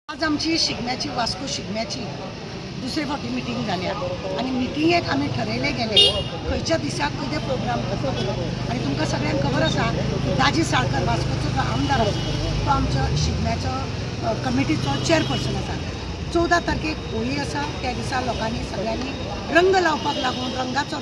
आज आमची शिगम्याची वास्को शिगम्याची दुसरे फावटी मिटींग जाल्या आणि मिटींगेक आमी ठरयले गेले खंयच्या दिसाक खंय प्रोग्राम करतलो आणि तुमकां सगळ्यांक खबर आसा दाजी साळकर वास्कोचो जो आमदार आसा तो आमच्या शिगम्याचो कमिटीचो चेअरपर्सन आसा। 14 तारखेक होळी आसा त्या दिसा लोकांनी सगळ्यांनी रंग लावपाक लागून रंगाचो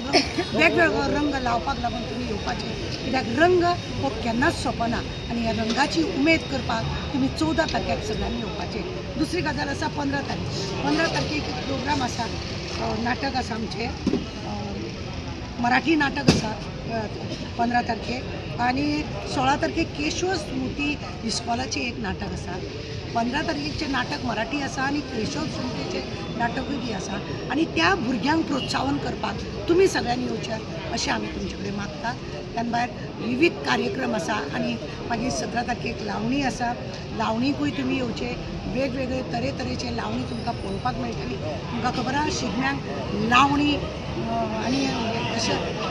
वेगवेगळो रंग लावपाक लागून तुमी येवपाचे कित्याक रंग हो केन्नाच सोंपना आनी ह्या रंगाची उमेद करपाक तुमी 14 तारखेक सगळ्यांनी येवपाचे। दुसरी गजाल आसा 15 तारखेक एक प्रोग्राम आसा नाटक आसा आमचे मराठी नाटक आसा 15 तारखेक आनी 16 तारखेक केशव स्मृती इस्कॉलाचे एक नाटक आसा। 15 तारखेचे नाटक मराठी आसा आनी केशव स्मृतीचे नाटकूय बी आसा आनी त्या भुरग्यांक प्रोत्साहन करपाक तुमी सगळ्यांनी येवचें अशें आमी तुमचे कडेन मागतात। त्यान भायर विविध कार्यक्रम आसा आनी मागीर 17 तारखेक लावणी आसा। लावणीकूय तुमी येवचे वेगवेगळे तरेतरेचे लावणी तुमकां पळोवपाक मेळटली। तुमकां खबर आसा शिगम्यांक लावणी आनी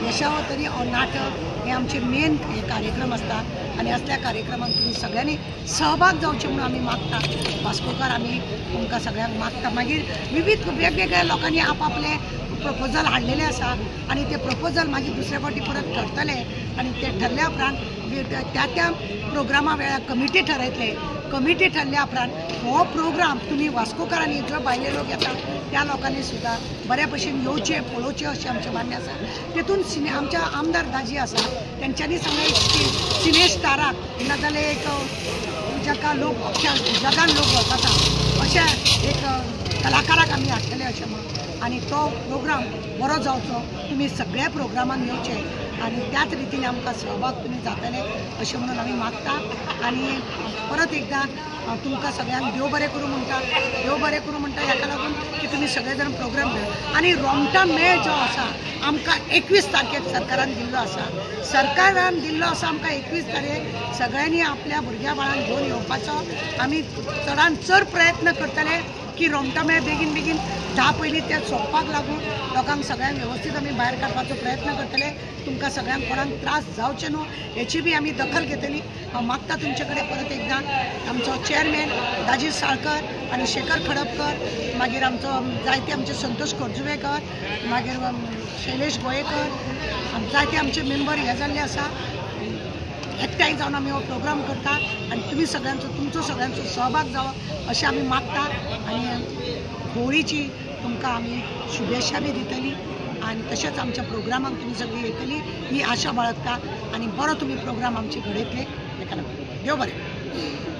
यशावतरी नाटक हे आमचे मेन कार्यक्रम आसता आनी असल्या कार्यक्रमांत तुमी सगळ्यांनी सहभाग जावचे म्हणून आमी मागता। वास्कोकार आमी तुमकां सगळ्यांक मागता। मागीर विविध वेगवेगळ्या लोकांनी आपापले प्रपोजल हाडलेले आसा आनी ते प्रपोजल मागीर दुसरे फावटी परत ठरतले आनी ते ठरल्या उपरांत त्या प्रोग्रामा वेळार कमिटी ठरयतले। कमिटी ठरल्या उपरांत हो प्रोग्राम तुमी वास्कोकारांनी जो भायले लोक येता त्या लोकांनी सुद्दां बऱ्या भशेन येवचे पळोवचे अशें आमचें मान्य आसा। तेतून आमच्या आमदार दाजी आसा तेंच्यांनी सांगलें सिने स्टाराक नाजाल्यार एक जाका लोक अख्ख्या जगान लोक वळखता अशें एक कलाकाराक आमी हाडटले अशें म्हणून आनी तो प्रोग्राम बरो जावचो। तुमी सगळ्या प्रोग्रामांक येवचे आनी त्याच रितीन आमकां सहभाग तुमी जातले अशें म्हणून आमी मागता आनी परत एकदां तुमकां सगळ्यांक देव बरें करूं म्हणटा। देव बरें करूं म्हणटा हाका लागून की तुमी सगळे जाण प्रोग्राम घेयात आनी रोमटा मेळ जो आसा आमकां 21 तारखेक सरकारान दिल्लो आसा। सरकारान दिल्लो आसा आमकां 21 तारखेक सगळ्यांनी आपल्या भुरग्या बाळांक घेवन येवपाचो। आमी चडान चड प्रयत्न करतले की रोमटा मेळ बेगीन 10 पयलीं ते सोंपपाक लागून लोकांक सगळ्यांक वेवस्थीत आमी भायर काडपाचो प्रयत्न करतले। तुमकां सगळ्यांक कोणाक त्रास जावचे न्हू हेची बी आमी दखल घेतली। हांव मागता तुमचे कडेन परत एकदां आमचो चेअरमॅन दाजी साळकर आनी शेखर खडपकर मागीर आमचो जायते आमचे संतोष करजुवेकर मागीर शैलेश गोयेकर जायते आमचे मेंबर हे जाल्ले आसा। एकठांय जावन आमी हो प्रोग्राम करता आनी तुमी सगळ्यांचो तुमचो सगळ्यांचो सहभाग जावो अशें आमी मागता आनी होळीची तुमकां आमी शुभेच्छा बी दितली आनी तशेंच आमच्या प्रोग्रामाक तुमी सगळीं येतली ही आशा बाळगता आनी बरो तुमी प्रोग्राम आमचे घडयतले हेका लागून देव बरें।